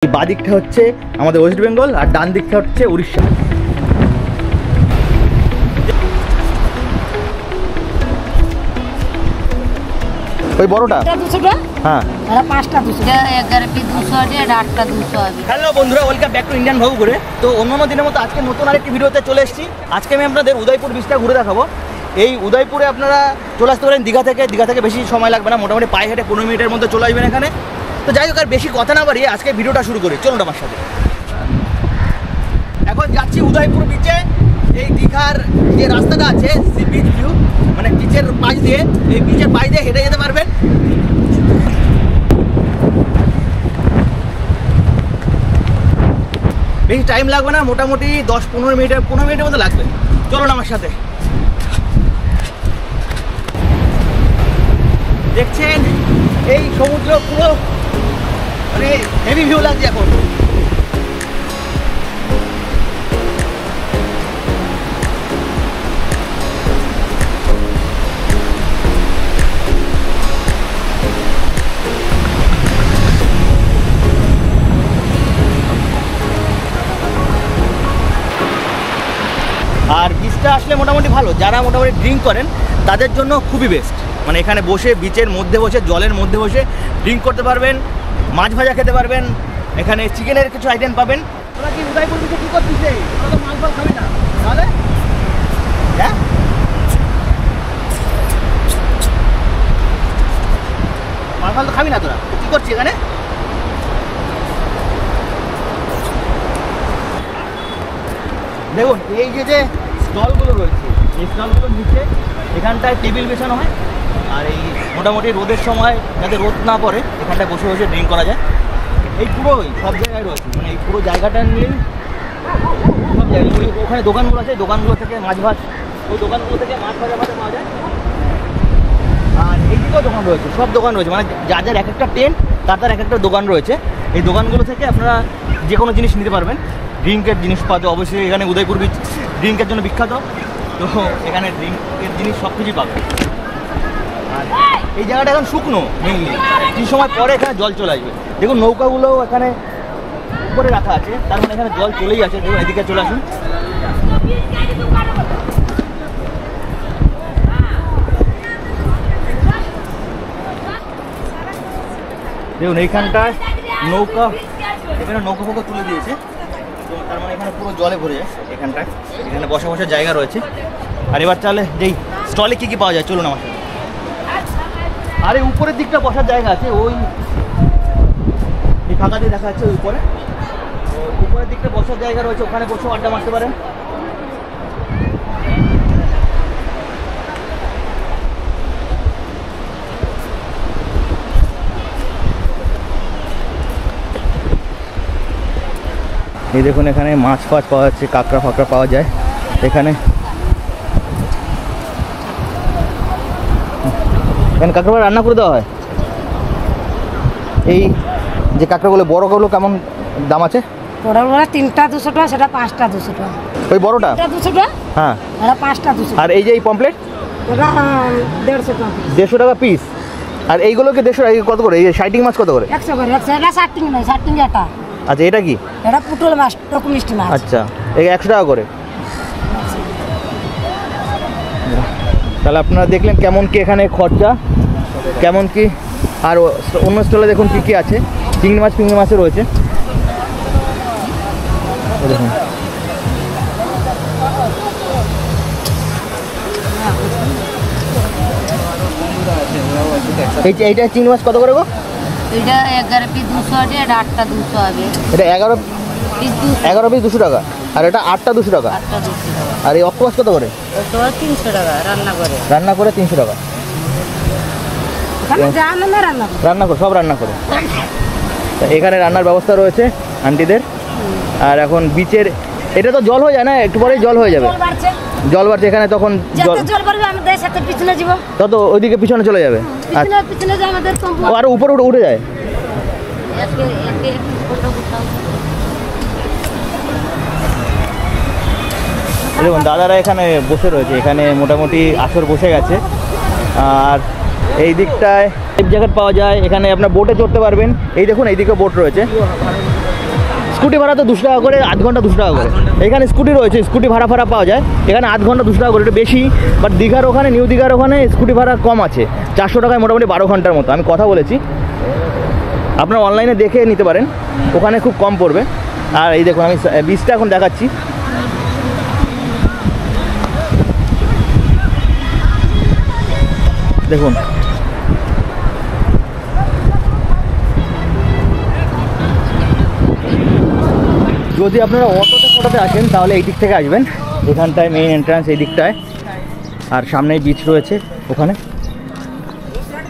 বাঁ দিকটা হচ্ছে আমাদের ওয়েস্ট বেঙ্গল আর ডান দিকটা হচ্ছে উড়িষ্যা। ওই বড়টা 200 টাকা, হ্যাঁ আর 5টা 200 টাকা, 11 পিস 200 আছে আর 8টা 200 আছে। হ্যালো বন্ধুরা, ওয়েলকাম ব্যাক টু ইন্ডিয়ান ভাবু করে। তো অন্যান্য দিনের মতো আজকে নতুন আরেকটি ভিডিওতে চলে এসেছি। আজকে আমি আপনাদের উদয়পুর বিচটা ঘুরে দেখাবো। এই উদয়পুরে আপনারা চলে আসতে পারেন দীঘা থেকে বেশি সময় লাগবে না, মোটামুটি পায়ে হেঁটে 15 মিনিটের মধ্যে চলে আসবেন এখানে। তো যাই হোক, আর বেশি কথা না বাড়িয়ে আজকে ভিডিওটা শুরু করি, চলুন আমার সাথে। এখন যাচ্ছি উদয়পুর বিচে। এই দীঘার যে রাস্তাটা আছে সি বিচ ভিউ, মানে বিচের পাশ দিয়ে, এই বিচের পাশ দিয়ে হেঁটে যেতে পারবেন। বেশি টাইম লাগবে না, মোটামুটি 10-15 মিনিটের মতো লাগবে। চলুন আমার সাথে। দেখছেন এই সমুদ্র পুরো মানে হেভি ভিউ লাগছে এখন। আর বিচটা আসলে মোটামুটি ভালো, যারা মোটামুটি ড্রিঙ্ক করেন তাদের জন্য খুবই বেস্ট। মানে এখানে বসে বিচের মধ্যে বসে, জলের মধ্যে বসে ড্রিঙ্ক করতে পারবেন, মাছ ভাজা খেতে পারবেন, এখানে চিকেনের কিছু আইটেম পাবেন। তোরা কি উদয়পুর বিচে কী করছিস? তোরা তো মাছ ভাত খাবি না তাহলে? হ্যাঁ, মাছ ভাত তো খাবি না, তোরা কী করছিস এখানে? দেখুন এই যে স্টলগুলো রয়েছে, এই স্টলগুলোর নিচে এখানটায় টেবিল বেছানো হয়। আর এই মোটামুটি রোদের সময় যাতে রোদ না পড়ে এখানটায় বসে বসে ড্রিঙ্ক করা যায়। এই পুরোই সব জায়গায় রয়েছে, মানে এই পুরো জায়গাটা নিয়েই সব জায়গায়। ওখানে দোকানগুলো আছে, দোকানগুলো থেকে মাছ ভাত, ওই দোকানগুলো থেকে মাছ ভাজা পাওয়া যায়। আর এইদিকেও দোকান রয়েছে, সব দোকান রয়েছে, মানে যার এক একটা টেন্ট তার এক একটা দোকান রয়েছে। এই দোকানগুলো থেকে আপনারা যে কোনো জিনিস নিতে পারবেন। ড্রিঙ্কের জিনিস পাওয়া যায়, অবশ্যই এখানে উদয়পুর বিচ ড্রিঙ্কের জন্য বিখ্যাত, তো এখানে ড্রিঙ্কের জিনিস সব কিছুই পাবে। আর এই জায়গাটা এখন শুকনো মেইনলি, কিছু সময় পরে এখানে জল চলে আসবে। দেখুন নৌকাগুলোও এখানে উপরে রাখা আছে, তার মানে এখানে জল চলেই আছে। দেখুন এদিকে চলে আসুন। দেখুন এইখানটায় নৌকা, এখানে নৌকা ফৌকা তুলে দিয়েছে, তো তার মানে এখানে পুরো জলে ভরে যায় এখানটায়। এখানে বসার জায়গা রয়েছে। আর এবার তাহলে যেই স্টলে কী কী পাওয়া যায় চলুন আমার সাথে। আর এই উপরের দিকটা বসার জায়গা আছে, ওই এই ফাঁকা দিয়ে দেখা যাচ্ছে ওই উপরে, উপরের দিকটা বসার জায়গা রয়েছে, ওখানে বসে আড্ডা মারতে পারেন। এই দেখুন এখানে মাছ ফাছ পাওয়া যাচ্ছে, কাঁকড়া ফাঁকড়া পাওয়া যায় এখানে। এখানে কাঁকড়া রান্না করে দেওয়া হয়। এই যে কাঁকড়াগুলো বড়গুলো কেমন দাম আছে? বড়গুলো 3টা 200 টাকা, সেটা 5টা 200 টাকা। ওই বড়টা 200 টাকা, হ্যাঁ, আর 5টা 200। আর এই যে এই পমপ্লেট ওটা 150 টাকা। 150 টাকা পিস। আর এইগুলোকে 150 টাকা কত করে? এই শাইটিং মাছ কত করে? 100 করে। 100 এটা শার্টিং নয়, শার্টিং এটা। আচ্ছা, এটা কি? এটা পুটল মাছ, টক মিষ্টি মাছ। আচ্ছা, এই 100 টাকা করে। তাহলে আপনারা দেখলেন কেমন কি এখানে খরচা, কেমন কি। আর অন্য স্টলে দেখুন কী কী আছে, চিংড়ি মাছও রয়েছে। দেখুন এইটা চিংড়ি মাছ কত করে গো? এটা 11 পিস 200 আছে, আর 8টা 200 হবে। এটা 11 পিস 200 টাকা, আর এটা 8টা 200 টাকা। 8টা 200 টাকা। আর এই অক্টোপাস কত করে? তো 300 টাকা রান্না করে 300 টাকা। রান্না করে সব রান্না করে। এখানে রান্নার ব্যবস্থা রয়েছে আন্টিদের। আর এখন বিচের এটা তো জল হয়ে যায় না, একটু পরেই জল হয়ে যাবে। জল বাড়ছে এখানে, তখন জল বাড়বে আমাদের সাথে পিছনে যাব, তত ওইদিকে পিছনে চলে যাবে। পিছনে যে আমাদের আর উপরে উঠে যায়। দেখুন দাদারা এখানে বসে রয়েছে, এখানে মোটামুটি আসর বসে গেছে। আর এই দিকটায় লাইফ জ্যাকেট পাওয়া যায়, এখানে আপনার বোটে চড়তে পারবেন। এই দেখুন এইদিকে বোট রয়েছে। স্কুটি ভাড়া তো 200 টাকা করে, আধ ঘন্টা 200 টাকা করে। এখানে স্কুটি রয়েছে, স্কুটি ভাড়া পাওয়া যায় এখানে, আধ ঘন্টা 200 টাকা করে, একটু বেশি। বাট দীঘার ওখানে, নিউ দীঘার ওখানে স্কুটি ভাড়া কম আছে, 400 টাকায় মোটামুটি 12 ঘন্টার মতো। আমি কথা বলেছি, আপনারা অনলাইনে দেখে নিতে পারেন, ওখানে খুব কম পড়বে। আর এই দেখুন আমি বীজটা এখন দেখাচ্ছি। দেখুন যদি আপনারা অটোতে আসেন তাহলে এই দিক থেকে আসবেন, এখানটায় মেইন এন্ট্রান্স এই দিকটায়, আর সামনেই বিচ রয়েছে ওখানে,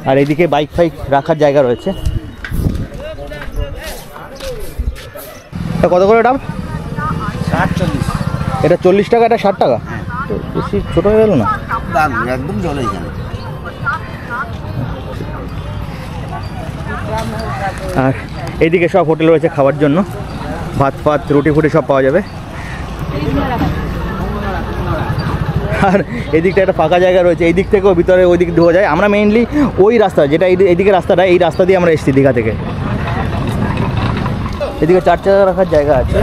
আর এইদিকে বাইক ফাইক রাখার জায়গা রয়েছে। এটা কত করে ডাব? 60-40 এটা 40 টাকা, এটা 60 টাকা, তো বেশি ছোটো হয়ে গেল না? দাম একদম জলে যায়। আর এইদিকে সব হোটেল রয়েছে খাওয়ার জন্য, ভাত ফাত রুটি ফুটি সব পাওয়া যাবে। আর এদিকটা একটা ফাঁকা জায়গা রয়েছে, এই দিক থেকেও ভিতরে ওই দিক ঢোকা যায়। আমরা মেইনলি ওই রাস্তা, যেটা এইদিকে রাস্তাটা, এই রাস্তা দিয়ে আমরা এসেছি দীঘা থেকে। এদিকে 4 চাকা রাখার জায়গা আছে।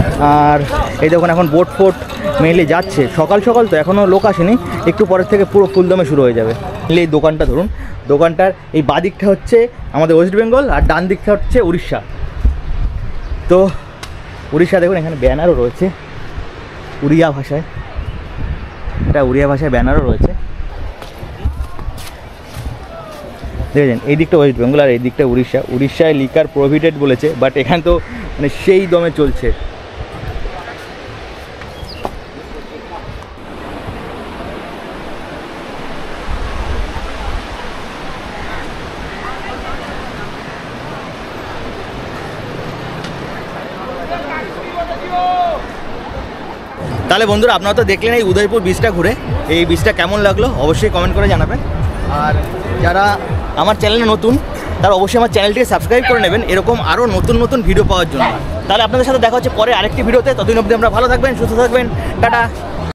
আর এই দেখুন এখন বোট ফোট মেইনলি যাচ্ছে, সকাল সকাল তো এখনও লোক আসেনি, একটু পরের থেকে পুরো ফুলদমে শুরু হয়ে যাবে। মেইনলি এই দোকানটা ধরুন, দোকানটার এই বাঁ দিকটা হচ্ছে আমাদের ওয়েস্ট বেঙ্গল, আর ডান দিকটা হচ্ছে উড়িষ্যা। তো উড়িষ্যা দেখুন এখানে ব্যানারও রয়েছে উড়িয়া ভাষায়, এটা উড়িয়া ভাষায় ব্যানারও রয়েছে, দেখেছেন। এই দিকটা ওয়েস্ট বেঙ্গল আর এই দিকটা উড়িষ্যা। উড়িষ্যায় লিকার প্রোহিবিটেড বলেছে, বাট এখানে তো মানে সেই দমে চলছে। তাহলে বন্ধুরা আপনারা তো দেখলেন এই উদয়পুর বিচটা ঘুরে, এই বিচটা কেমন লাগলো অবশ্যই কমেন্ট করে জানাবেন। আর যারা আমার চ্যানেলে নতুন তারা অবশ্যই আমার চ্যানেলটিকে সাবস্ক্রাইব করে নেবেন এরকম আরও নতুন নতুন ভিডিও পাওয়ার জন্য। তাহলে আপনাদের সাথে দেখা হচ্ছে পরে আরেকটি ভিডিওতে, ততদিন অবধি আমরা ভালো থাকবেন, সুস্থ থাকবেন, টাটা।